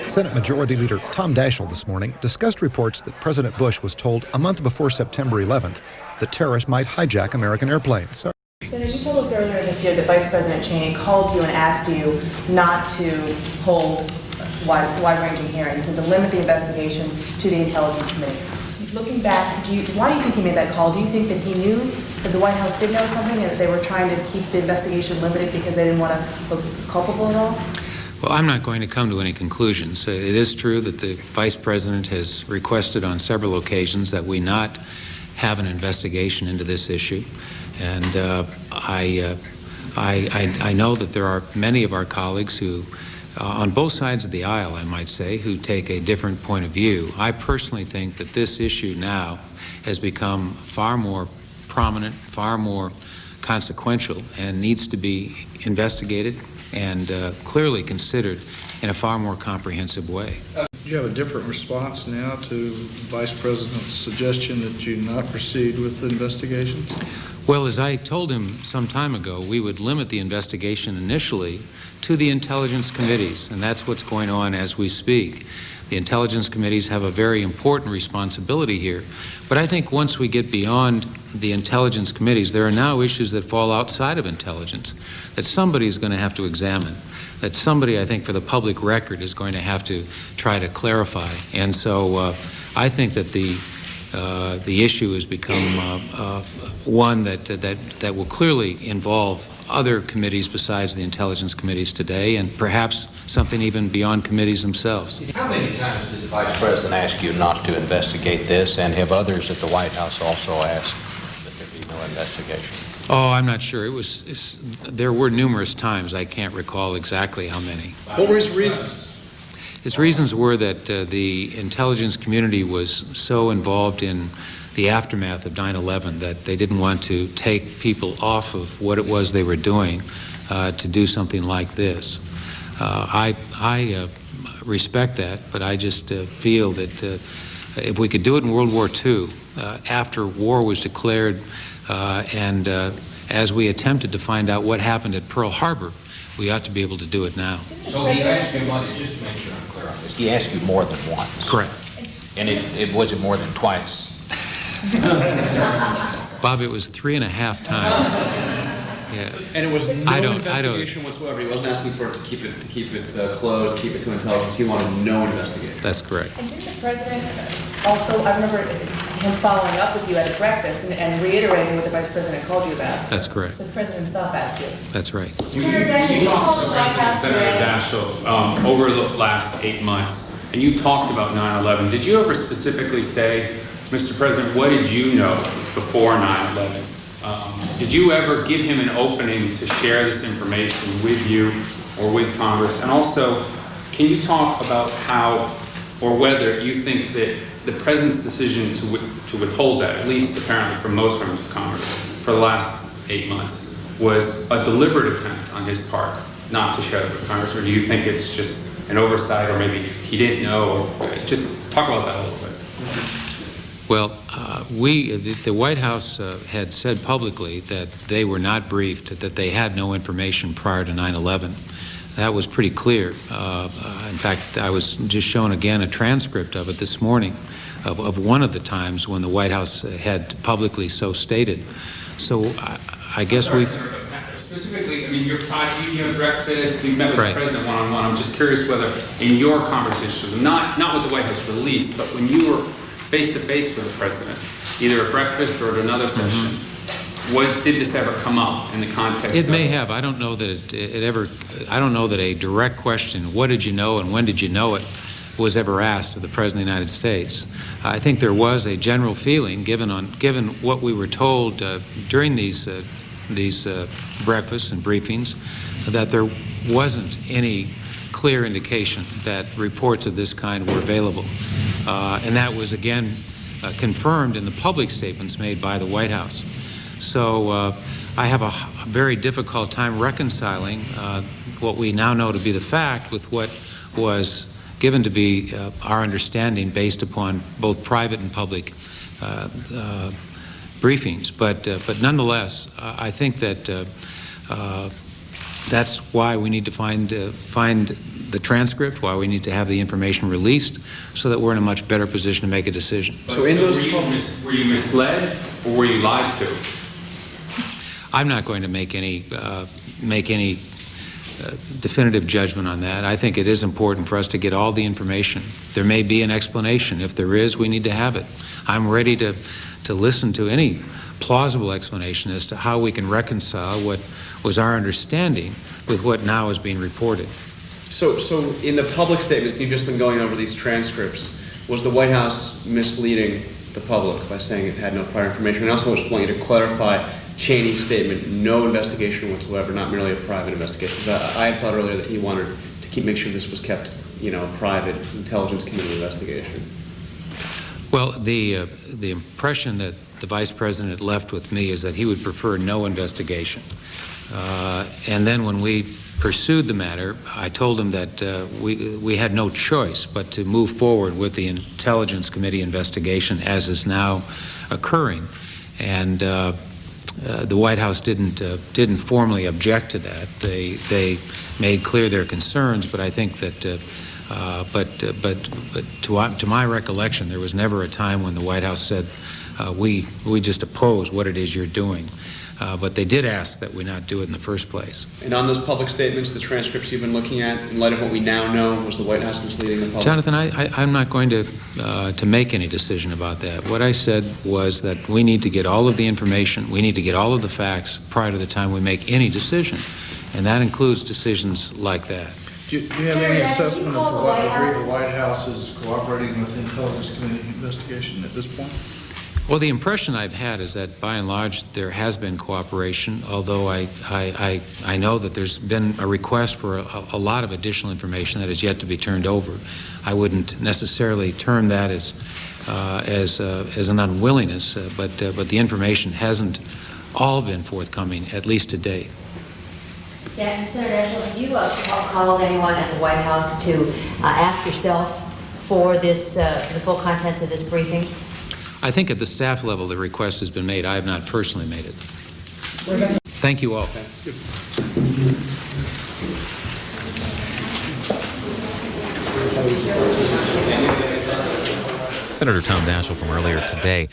Senate Majority Leader Sen.Daschle this morning discussed reports that President Bush was told a month before September 11th that terrorists might hijack American airplanes. Senator, you told us earlier this year that Vice President Cheney called you and asked you not to hold wide-ranging hearings and to limit the investigation to the Intelligence Committee. Looking back, why do you think he made that call? Do you think that he knew that the White House did know something and that they were trying to keep the investigation limited because they didn't want to look culpable at all? Well, I'm not going to come to any conclusions. It is true that the Vice President has requested on several occasions that we not have an investigation into this issue. And I know that there are many of our colleagues who, on both sides of the aisle, I might say, who take a different point of view. I personally think that this issue now has become far more prominent, far more consequential, and needs to be investigated and clearly considered in a far more comprehensive way. Do you have a different response now to Vice President's suggestion that you not proceed with the investigations? Well, as I told him some time ago, we would limit the investigation initially to the intelligence committees, and that's what's going on as we speak. The intelligence committees have a very important responsibility here, but I think once we get beyond the intelligence committees, there are now issues that fall outside of intelligence that somebody is going to have to examine, that somebody, I think, for the public record is going to have to try to clarify. And so I think that the issue has become one that will clearly involve other committees besides the intelligence committees today, and perhaps something even beyond committees themselves. How many times did the Vice President ask you not to investigate this, and have others at the White House also asked that there be no investigation? Oh, I'm not sure. There were numerous times. I can't recall exactly how many. What were his reasons? His reasons were that the intelligence community was so involved in the aftermath of 9/11 that they didn't want to take people off of what it was they were doing to do something like this. I respect that, but I just feel that if we could do it in World War II, after war was declared, and as we attempted to find out what happened at Pearl Harbor, we ought to be able to do it now. So he asked you, just to make sure I'm clear on this, he asked you more than once? Correct. And it wasn't more than twice? Bob, it was 3.5 times. Yeah. And it was no investigation whatsoever. He wasn't asking for it to keep it closed, to keep it to intelligence. He wanted no investigation. That's correct. And didn't the President also, I remember him following up with you at a breakfast and reiterating what the Vice President called you about. That's correct. So the President himself asked you. That's right. You talked to Senator Daschle over the last 8 months, and you talked about 9/11. Did you ever specifically say, Mr. President, what did you know before 9/11? Did you ever give him an opening to share this information with you or with Congress? And also, can you talk about how or whether you think that the President's decision to withhold that, at least apparently from most members of Congress, for the last 8 months, was a deliberate attempt on his part not to share it with Congress? Or do you think it's just an oversight, or maybe he didn't know? Or just talk about that a little bit. Well, the White House had said publicly that they were not briefed, that they had no information prior to 9/11. That was pretty clear. In fact, I was just shown again a transcript of it this morning, of one of the times when the White House had publicly so stated. So I guess we... Specifically, I mean, you had breakfast, you met with the President one-on-one. I'm just curious whether in your conversations, not what the White House released, but when you were face-to-face with the President, either at breakfast or at another session, did this ever come up in the context It may have. I don't know that it ever, I don't know that a direct question, what did you know and when did you know it, was ever asked of the President of the United States. I think there was a general feeling, given what we were told during these breakfasts and briefings, that there wasn't any clear indication that reports of this kind were available. And that was again confirmed in the public statements made by the White House. So I have a very difficult time reconciling what we now know to be the fact with what was given to be our understanding based upon both private and public briefings. But nonetheless, I think that That's why we need to find the transcript, why we need to have the information released, so that we're in a much better position to make a decision. So in those were you misled or were you lied to? I'm not going to make any definitive judgment on that. I think it is important for us to get all the information. There may be an explanation. If there is, we need to have it. I'm ready to listen to any plausible explanation as to how we can reconcile what was our understanding with what now is being reported. So in the public statements, you've just been going over these transcripts, was the White House misleading the public by saying it had no prior information? And I also just want you to clarify Cheney's statement, no investigation whatsoever, not merely a private investigation. I had thought earlier that he wanted to make sure this was kept, a private intelligence committee investigation. Well, the impression that the Vice President left with me is that he would prefer no investigation. And then when we pursued the matter, I told him that we had no choice but to move forward with the Intelligence Committee investigation as is now occurring. And the White House didn't formally object to that. They made clear their concerns, but I think that to my recollection, there was never a time when the White House said we just oppose what it is you're doing. But they did ask that we not do it in the first place. And on those public statements, the transcripts you've been looking at, in light of what we now know, was the White House misleading the public? Jonathan, I'm not going to make any decision about that. What I said was that we need to get all of the information, we need to get all of the facts prior to the time we make any decision. And that includes decisions like that. Do you have any assessment of to what degree the White House is cooperating with the Intelligence Committee investigation at this point? Well, the impression I've had is that, by and large, there has been cooperation, although I know that there's been a request for a lot of additional information that is yet to be turned over. I wouldn't necessarily term that as an unwillingness, but the information hasn't all been forthcoming, at least to date. Yeah, Senator Daschle, have you called anyone at the White House to ask yourself for this, for the full contents of this briefing? I think at the staff level the request has been made. I have not personally made it. Thank you all. Senator Tom Daschle from earlier today.